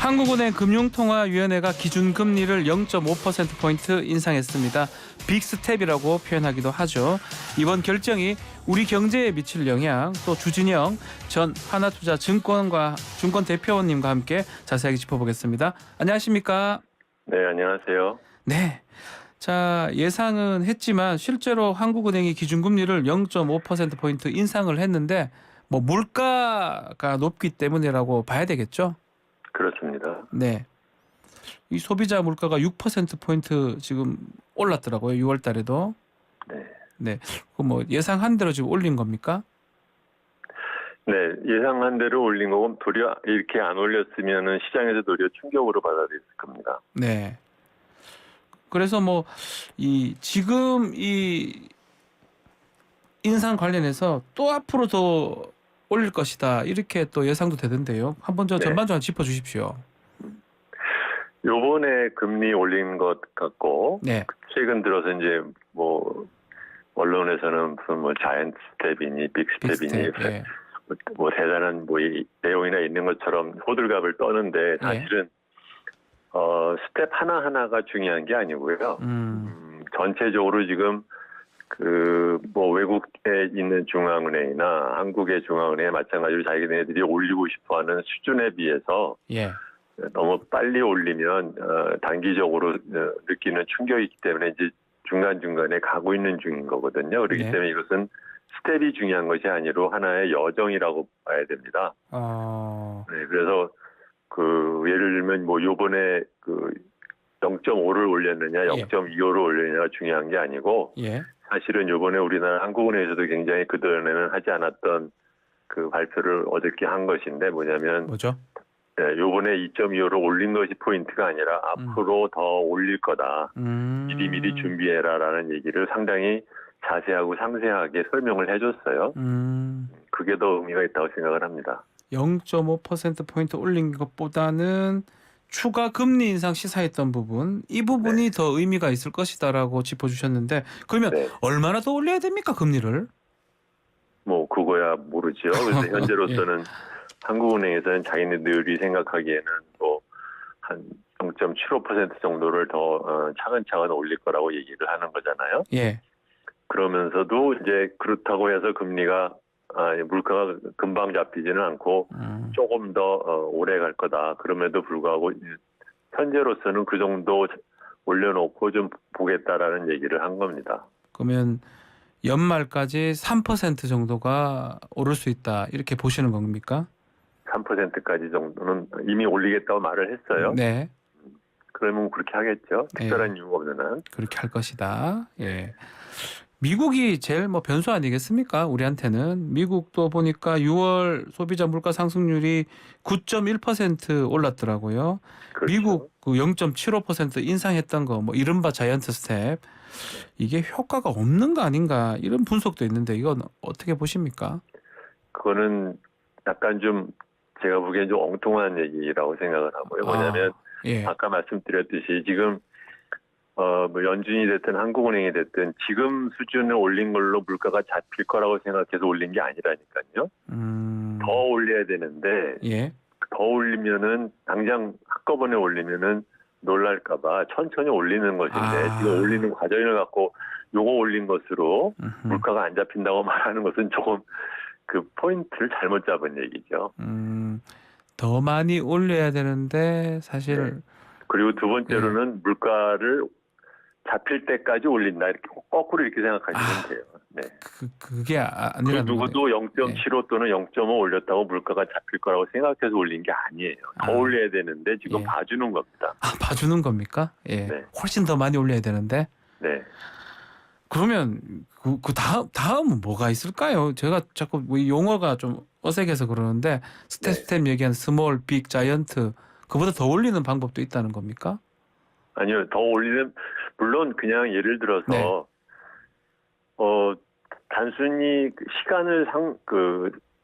한국은행 금융통화위원회가 기준금리를 0.5%포인트 인상했습니다. 빅스텝이라고 표현하기도 하죠. 이번 결정이 우리 경제에 미칠 영향, 또 주진영 전 하나투자 증권 대표님과 함께 자세하게 짚어보겠습니다. 안녕하십니까? 네, 안녕하세요. 네. 자, 예상은 했지만 실제로 한국은행이 기준금리를 0.5%포인트 인상을 했는데 뭐 물가가 높기 때문이라고 봐야 되겠죠? 그렇습니다. 네. 이 소비자 물가가 6%포인트 지금 올랐더라고요. 6월 달에도. 네. 네. 그 뭐 예상한 대로 지금 올린 겁니까? 네, 예상한 대로 올린 거고 도리어 이렇게 안 올렸으면은 시장에서 도리어 충격으로 받아들였을 겁니다. 네. 그래서 뭐 지금 이 인상 관련해서 또 앞으로 더 올릴 것이다. 이렇게 또 예상도 되던데요. 한번 저 네. 전반적으로 짚어 주십시오. 요번에 금리 올린 것 같고 네. 최근 들어서 이제 뭐 언론에서는 무슨 뭐 자이언트 스텝이니 빅스텝이니 빅스텝. 예. 뭐 대단한 뭐 이 내용이나 있는 것처럼 호들갑을 떠는데 사실은 스텝 하나하나가 중요한 게 아니고요. 전체적으로 지금 그 뭐 외국에 있는 중앙은행이나 한국의 중앙은행에 마찬가지로 자기네들이 올리고 싶어하는 수준에 비해서 예. 너무 빨리 올리면 단기적으로 느끼는 충격이 있기 때문에 이제 중간중간에 가고 있는 중인 거거든요. 그렇기 네. 때문에 이것은 스텝이 중요한 것이 아니라 하나의 여정이라고 봐야 됩니다. 네, 그래서 그 예를 들면 뭐 요번에 그 0.5를 올렸느냐, 0.25를 올렸느냐가 중요한 게 아니고 예. 사실은 요번에 우리나라 한국은행에서도 굉장히 그전에는 하지 않았던 그 발표를 어저께 한 것인데 뭐냐면 뭐죠? 네, 요번에 2.25로 올린 것이 포인트가 아니라 앞으로 더 올릴 거다. 미리미리 준비해라라는 얘기를 상당히 자세하고 상세하게 설명을 해줬어요. 그게 더 의미가 있다고 생각을 합니다. 0.5%포인트 올린 것보다는 추가 금리 인상 시사했던 부분, 이 부분이 더 의미가 있을 것이다라고 짚어주셨는데 그러면 얼마나 더 올려야 됩니까, 금리를? 뭐 그거야 모르죠. 그래서 현재로서는 한국은행에서는 자기네들이 생각하기에는 뭐 한 0.75% 정도를 더 차근차근 올릴 거라고 얘기를 하는 거잖아요. 예. 그러면서도 이제 그렇다고 해서 물가가 금방 잡히지는 않고 조금 더 오래 갈 거다. 그럼에도 불구하고 현재로서는 그 정도 올려놓고 좀 보겠다라는 얘기를 한 겁니다. 그러면 연말까지 3% 정도가 오를 수 있다. 이렇게 보시는 겁니까? 3%까지 정도는 이미 올리겠다고 말을 했어요. 네. 그러면 그렇게 하겠죠. 특별한 이유가 없는 한. 그렇게 할 것이다. 예. 미국이 제일 뭐 변수 아니겠습니까? 우리한테는. 미국도 보니까 6월 소비자 물가 상승률이 9.1% 올랐더라고요. 그렇죠. 미국 그 0.75% 인상했던 거, 뭐 이른바 자이언트 스텝. 이게 효과가 없는 거 아닌가 이런 분석도 있는데 이건 어떻게 보십니까? 그거는 약간 좀 제가 보기엔 좀 엉뚱한 얘기라고 생각을 하고요. 뭐냐면 아까 말씀드렸듯이 지금 뭐 연준이 됐든 한국은행이 됐든 지금 수준을 올린 걸로 물가가 잡힐 거라고 생각해서 올린 게 아니라니까요. 더 올려야 되는데 더 올리면은 당장 한꺼번에 올리면은 놀랄까봐 천천히 올리는 것인데 지금 올리는 과정을 갖고 요거 올린 것으로 물가가 안 잡힌다고 말하는 것은 조금 그 포인트를 잘못 잡은 얘기죠. 더 많이 올려야 되는데 사실 그리고 두 번째로는 물가를 잡힐 때까지 올린다 이렇게 거꾸로 이렇게 생각하시면 돼요. 네. 그게 아니라는 그 누구도 0.75 또는 0.5 올렸다고 물가가 잡힐 거라고 생각해서 올린 게 아니에요. 더 올려야 되는데 지금 봐주는 겁니다. 봐주는 겁니까? 예. 네. 훨씬 더 많이 올려야 되는데. 네. 그러면 그 다음은 뭐가 있을까요? 제가 자꾸 뭐 용어가 좀 어색해서 그러는데 스텝 얘기한 스몰, 빅, 자이언트 그보다 더 올리는 방법도 있다는 겁니까? 아니요. 더 올리는 물론 그냥 예를 들어서 단순히 시간을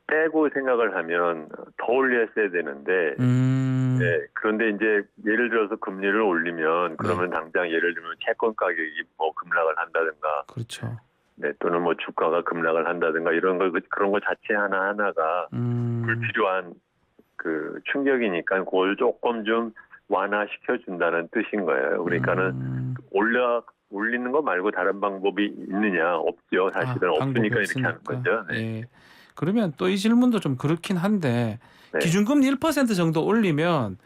빼고 생각을 하면 더 올렸어야 되는데 그런데 이제 예를 들어서 금리를 올리면 그러면 당장 예를 들면 채권 가격이 뭐 급락을 한다든가 그렇죠. 또는 뭐 주가가 급락을 한다든가 이런 거 그런 거 자체 하나하나가 불필요한 그 충격이니까 그걸 조금 좀 완화시켜 준다는 뜻인 거예요. 그러니까는 올리는 거 말고 다른 방법이 있느냐? 없죠. 사실은 없으니까 이렇게 하는 거죠. 네. 예. 그러면 또 이 질문도 좀 그렇긴 한데 네. 기준금리 1% 정도 올리면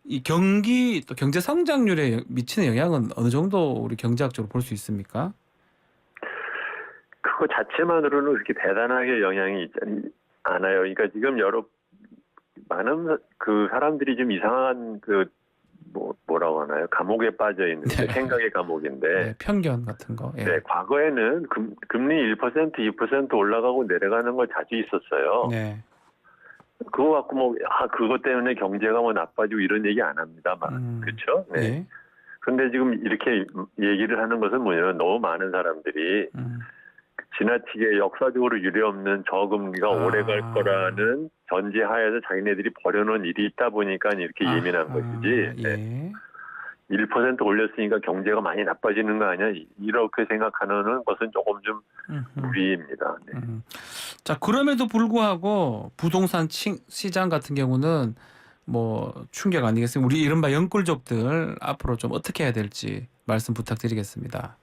이 경기 또 경제 성장률에 미치는 영향은 어느 정도 우리 경제학적으로 볼 수 있습니까? 그거 자체만으로는 그렇게 대단하게 영향이 있지 않아요. 그러니까 지금 많은 그 사람들이 좀 이상한 뭐라고 하나요? 감옥에 빠져 있는데 네. 생각의 감옥인데 네, 편견 같은 거. 예. 네, 과거에는 금리 1%, 2% 올라가고 내려가는 거 자주 있었어요. 네. 그거 갖고 그것 때문에 경제가 나빠지고 이런 얘기 안 합니다. 그렇죠? 네. 예. 근데 지금 이렇게 얘기를 하는 것은 뭐냐면 너무 많은 사람들이 지나치게 역사적으로 유례없는 저금리가 오래 갈 거라는 전제하에서 자기네들이 벌여놓은 일이 있다 보니까 이렇게 예민한 것이지. 예. 네. 1% 올렸으니까 경제가 많이 나빠지는 거 아니야? 이렇게 생각하는 것은 조금 좀 무리입니다. 네. 자, 그럼에도 불구하고 부동산 시장 같은 경우는 뭐 충격 아니겠습니까? 우리 이른바 영끌족들 앞으로 좀 어떻게 해야 될지 말씀 부탁드리겠습니다.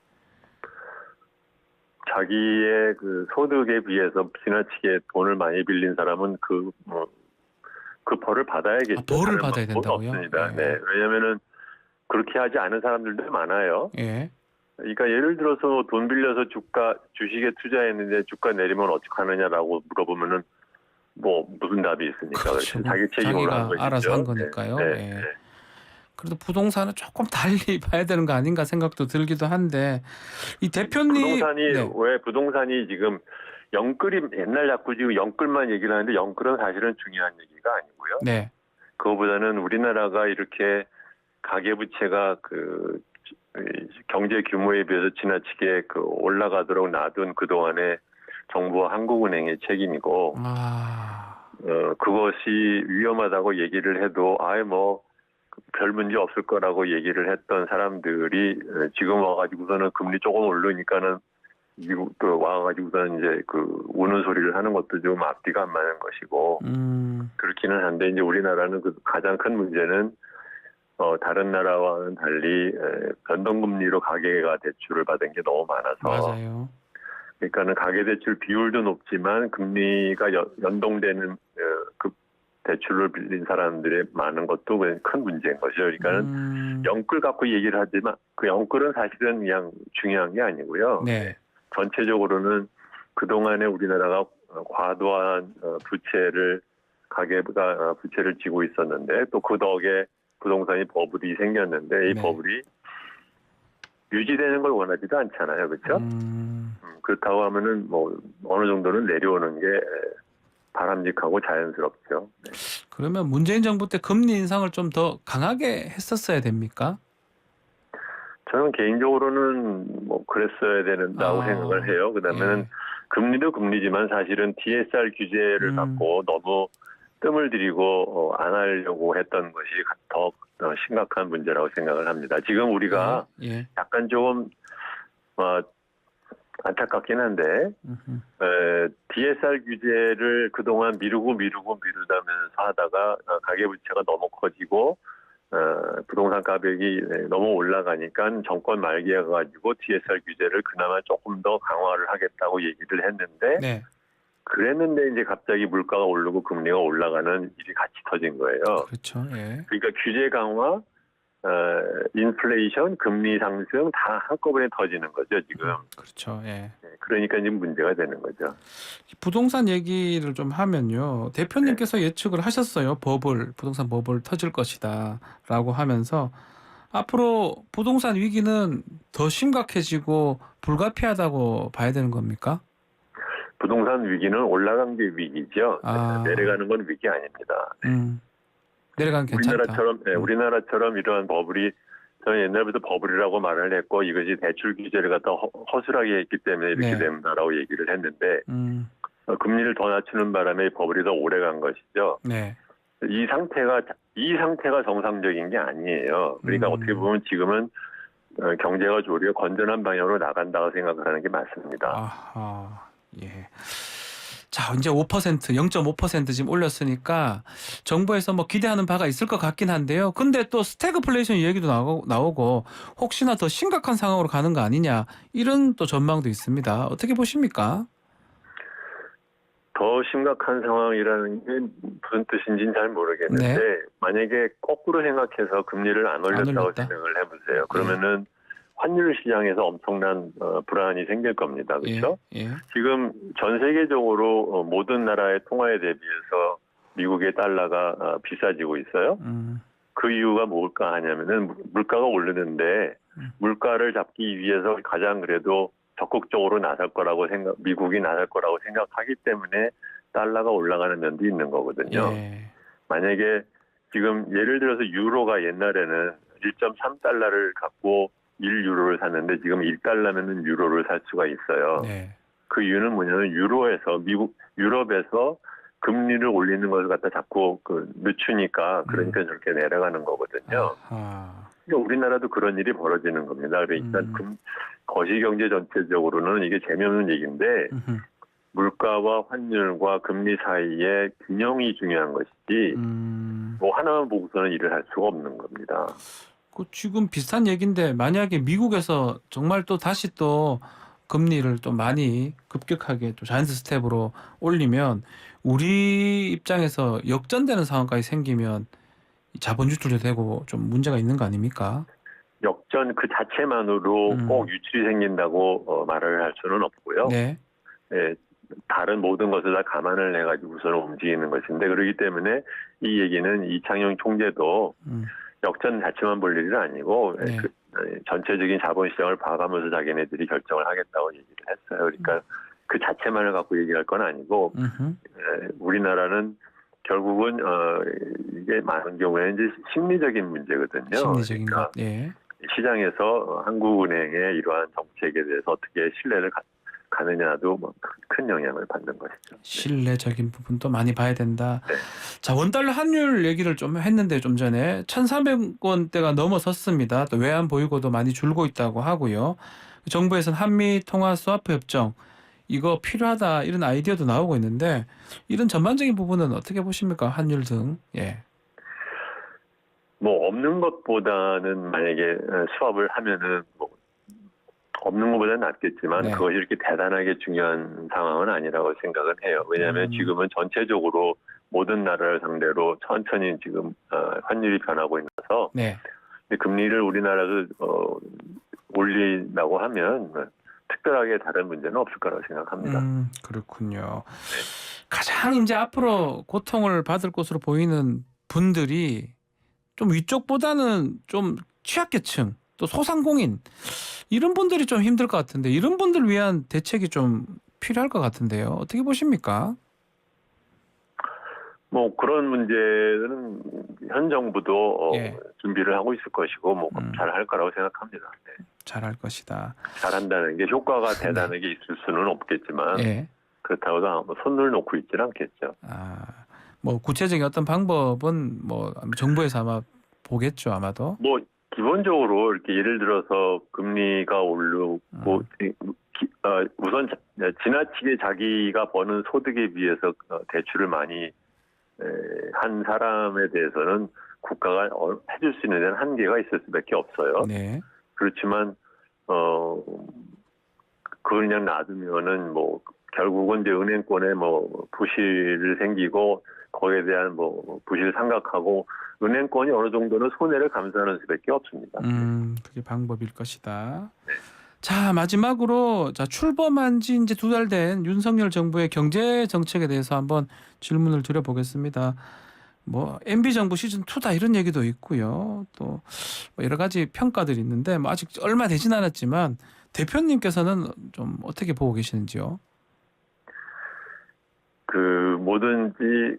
자기의 그 소득에 비해서 지나치게 돈을 많이 빌린 사람은 그 벌을 받아야겠죠. 벌을 받아야 된다고요? 없습니다. 네. 왜냐면은 그렇게 하지 않은 사람들도 많아요. 예. 그러니까 예를 들어서 돈 빌려서 주식에 투자했는데 주가 내리면 어떡하느냐라고 물어보면은 무슨 답이 있습니까? 그렇죠. 자기 책임으로 한 것이죠. 알아서 한 거니까요. 네. 예. 그래도 부동산은 조금 달리 봐야 되는 거 아닌가 생각도 들기도 한데 이 대표님 왜 부동산이 지금 영끌이 옛날 자꾸 지금 영끌만 얘기를 하는데 영끌은 사실은 중요한 얘기가 아니고요. 네. 그거보다는 우리나라가 이렇게 가계부채가 경제 규모에 비해서 지나치게 올라가도록 놔둔 그동안의 정부와 한국은행의 책임이고 그것이 위험하다고 얘기를 해도 별 문제 없을 거라고 얘기를 했던 사람들이 지금 와가지고서는 금리 조금 오르니까는 미국 와가지고서는 이제 우는 소리를 하는 것도 좀 앞뒤가 안 맞는 것이고 그렇기는 한데 이제 우리나라는 가장 큰 문제는 다른 나라와는 달리 변동금리로 가계가 대출을 받은 게 너무 많아서 맞아요. 그러니까는 가계대출 비율도 높지만 금리가 연동되는 대출을 빌린 사람들이 많은 것도 큰 문제인 거죠. 그러니까는 영끌 갖고 얘기를 하지만 그 영끌은 사실은 그냥 중요한 게 아니고요. 네. 전체적으로는 그동안에 우리나라가 과도한 가계가 부채를 지고 있었는데 또 그 덕에 부동산이 버블이 생겼는데 이 버블이 유지되는 걸 원하지도 않잖아요. 그렇죠? 그렇다고 하면은 어느 정도는 내려오는 게 바람직하고 자연스럽죠. 네. 그러면 문재인 정부 때 금리 인상을 좀 더 강하게 했었어야 됩니까? 저는 개인적으로는 그랬어야 된다고 생각을 해요. 그다음에는 금리도 금리지만 사실은 DSR 규제를 갖고 너무 뜸을 들이고 안 하려고 했던 것이 더 심각한 문제라고 생각을 합니다. 지금 우리가 약간 조금 안타깝긴 한데 DSR 규제를 그동안 미루다면서 하다가 가계부채가 너무 커지고 부동산 가격이 너무 올라가니까 정권 말기에 가지고 DSR 규제를 그나마 조금 더 강화를 하겠다고 얘기를 했는데 그랬는데 이제 갑자기 물가가 오르고 금리가 올라가는 일이 같이 터진 거예요. 그렇죠. 예. 그러니까 규제 강화, 인플레이션, 금리 상승 다 한꺼번에 터지는 거죠 지금. 그렇죠. 예. 그러니까 지금 문제가 되는 거죠. 부동산 얘기를 좀 하면요. 대표님께서 예측을 하셨어요. 부동산 버블 터질 것이다라고 하면서 앞으로 부동산 위기는 더 심각해지고 불가피하다고 봐야 되는 겁니까? 부동산 위기는 올라간 게 위기죠. 내려가는 건 위기 아닙니다. 내려가는 괜찮다. 우리나라처럼 이러한 버블이 저는 옛날부터 버블이라고 말을 했고 이것이 대출 규제를 갖다 허술하게 했기 때문에 이렇게 된다라고 얘기를 했는데 금리를 더 낮추는 바람에 버블이 더 오래 간 것이죠. 네. 이 상태가 정상적인 게 아니에요. 그러니까 어떻게 보면 지금은 경제가 오히려 건전한 방향으로 나간다고 생각을 하는 게 맞습니다. 아하, 예. 자, 이제 5%, 0.5% 지금 올렸으니까 정부에서 뭐 기대하는 바가 있을 것 같긴 한데요. 근데 또 스태그플레이션 얘기도 나오고 혹시나 더 심각한 상황으로 가는 거 아니냐 이런 또 전망도 있습니다. 어떻게 보십니까? 더 심각한 상황이라는 게 무슨 뜻인지는 잘 모르겠는데 네. 만약에 거꾸로 생각해서 금리를 안 올렸다고 올렸다. 생각을 해보세요. 그러면은 환율 시장에서 엄청난 불안이 생길 겁니다. 그렇죠? 예. 지금 전 세계적으로 모든 나라의 통화에 대비해서 미국의 달러가 비싸지고 있어요. 그 이유가 뭘까 하냐면은 물가가 오르는데 물가를 잡기 위해서 가장 그래도 적극적으로 미국이 나설 거라고 생각하기 때문에 달러가 올라가는 면도 있는 거거든요. 예. 만약에 지금 예를 들어서 유로가 옛날에는 1.3달러를 갖고 1유로를 샀는데 지금 1달러면은 유로를 살 수가 있어요. 네. 그 이유는 뭐냐면 유럽에서 금리를 올리는 것을 갖다 자꾸 늦추니까 그러니까 저렇게 내려가는 거거든요. 그러니까 우리나라도 그런 일이 벌어지는 겁니다. 그러니까 거시경제 전체적으로는 이게 재미없는 얘기인데 물가와 환율과 금리 사이의 균형이 중요한 것이지 뭐 하나만 보고서는 일을 할 수가 없는 겁니다. 그 지금 비슷한 얘기인데 만약에 미국에서 정말 또 다시 또 금리를 또 많이 급격하게 또 자이언트 스텝으로 올리면 우리 입장에서 역전되는 상황까지 생기면 자본 유출도 되고 좀 문제가 있는 거 아닙니까? 역전 그 자체만으로 꼭 유출이 생긴다고 말을 할 수는 없고요. 네. 예, 다른 모든 것을 다 감안을 해가지고서는 움직이는 것인데 그렇기 때문에 이 얘기는 이창용 총재도 역전 자체만 볼 일은 아니고 네. 전체적인 자본시장을 봐가면서 자기네들이 결정을 하겠다고 얘기를 했어요. 그러니까 그 자체만을 갖고 얘기할 건 아니고 우리나라는 결국은 이게 많은 경우에는 이제 심리적인 문제거든요. 심리적인 그러니까 것. 예. 시장에서 한국은행의 이러한 정책에 대해서 어떻게 신뢰를 가느냐도 뭐 큰 영향을 받는 것이죠. 신뢰적인 부분도 많이 봐야 된다. 네. 자, 원달러 환율 얘기를 좀 했는데 좀 전에 1,300원대가 넘어섰습니다. 또 외환 보유고도 많이 줄고 있다고 하고요. 정부에서는 한미 통화 스와프 협정 이거 필요하다 이런 아이디어도 나오고 있는데 이런 전반적인 부분은 어떻게 보십니까? 환율 등. 예. 뭐 없는 것보다는 만약에 수합을 하면은 뭐 없는 것보다는 낫겠지만 네. 그것이 이렇게 대단하게 중요한 상황은 아니라고 생각은 해요. 왜냐하면 지금은 전체적으로 모든 나라를 상대로 천천히 지금 환율이 변하고 있어서 네. 금리를 우리나라도 올린다고 하면 특별하게 다른 문제는 없을 거라고 생각합니다. 그렇군요. 가장 이제 앞으로 고통을 받을 것으로 보이는 분들이 좀 위쪽보다는 좀 취약계층 또 소상공인 이런 분들이 좀 힘들 것 같은데 이런 분들 위한 대책이 좀 필요할 것 같은데요. 어떻게 보십니까? 뭐 그런 문제는 현 정부도 예. 준비를 하고 있을 것이고 뭐 잘할 거라고 생각합니다. 네. 잘할 것이다. 잘한다는 게 효과가 대단하게 있을 수는 없겠지만 예. 그렇다고 해서 손을 놓고 있지는 않겠죠. 뭐 구체적인 어떤 방법은 뭐 정부에서 아마 보겠죠, 아마도. 뭐 기본적으로 이렇게 예를 들어서 금리가 오르고 우선 지나치게 자기가 버는 소득에 비해서 대출을 많이 한 사람에 대해서는 국가가 해줄 수 있는 데는 한계가 있을 수밖에 없어요. 네. 그렇지만 그걸 그냥 놔두면은 뭐 결국은 이제 은행권에 뭐 부실이 생기고 거기에 대한 뭐 부실을 생각하고 은행권이 어느 정도는 손해를 감수하는 수밖에 없습니다. 그게 방법일 것이다. 네. 자, 마지막으로 자 출범한 지 이제 2달 된 윤석열 정부의 경제 정책에 대해서 한번 질문을 드려보겠습니다. 뭐 MB 정부 시즌 2다 이런 얘기도 있고요. 또 여러 가지 평가들이 있는데 뭐 아직 얼마 되진 않았지만 대표님께서는 좀 어떻게 보고 계시는지요? 뭐든지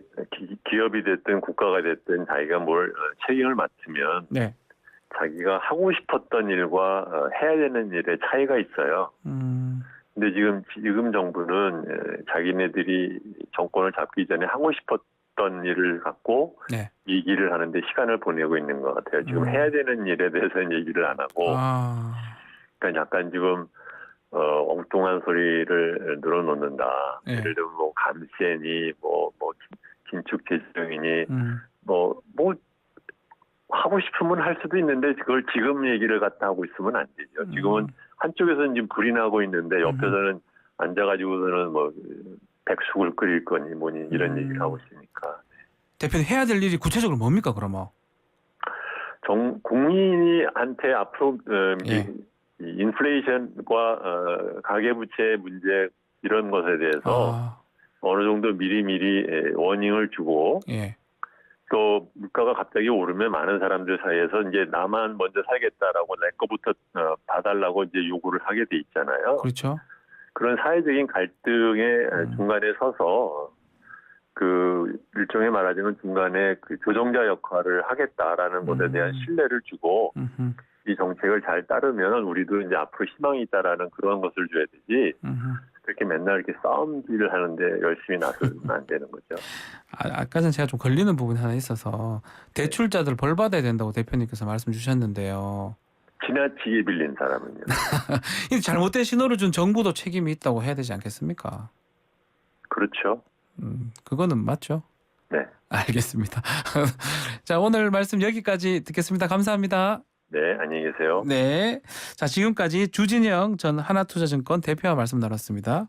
기업이 됐든 국가가 됐든 자기가 뭘 책임을 맡으면 네. 자기가 하고 싶었던 일과 해야 되는 일의 차이가 있어요. 근데 지금 정부는 자기네들이 정권을 잡기 전에 하고 싶었던 일을 갖고 네. 얘기를 하는데 시간을 보내고 있는 것 같아요. 지금 해야 되는 일에 대해서는 얘기를 안 하고, 그러니까 약간 지금 엉뚱한 소리를 늘어놓는다. 예. 예를 들면 뭐 감세니 뭐 긴축 재정이니 뭐 하고 싶으면 할 수도 있는데 그걸 지금 얘기를 갖다 하고 있으면 안 되죠. 지금은 한쪽에서는 지금 불이 나고 있는데 옆에서는 앉아가지고서는 뭐 백숙을 끓일 거니 뭐니 이런 얘기를 하고 있으니까. 대표님 해야 될 일이 구체적으로 뭡니까 그러면? 국민한테 앞으로 예. 이 인플레이션과 가계부채 문제 이런 것에 대해서 어느 정도 미리 워닝을 주고 예. 또 물가가 갑자기 오르면 많은 사람들 사이에서 이제 나만 먼저 살겠다라고 내 거부터 봐달라고 이제 요구를 하게 돼 있잖아요. 그렇죠. 그런 사회적인 갈등의 중간에 서서 그 일종의 말하자면 중간에 그 조정자 역할을 하겠다라는 것에 대한 신뢰를 주고 이 정책을 잘 따르면 우리도 이제 앞으로 희망이 있다라는 그런 것을 줘야 되지. 그렇게 맨날 이렇게 싸움질을 하는데 열심히 나서면 안 되는 거죠. 아까 전 제가 좀 걸리는 부분이 하나 있어서 대출자들 벌 받아야 된다고 대표님께서 말씀 주셨는데요. 지나치게 빌린 사람은요. 이 잘못된 신호를 준 정부도 책임이 있다고 해야 되지 않겠습니까? 그렇죠. 그거는 맞죠? 네. 알겠습니다. 자, 오늘 말씀 여기까지 듣겠습니다. 감사합니다. 네, 안녕히 계세요. 네. 자, 지금까지 주진영 전 하나투자증권 대표와 말씀 나눴습니다.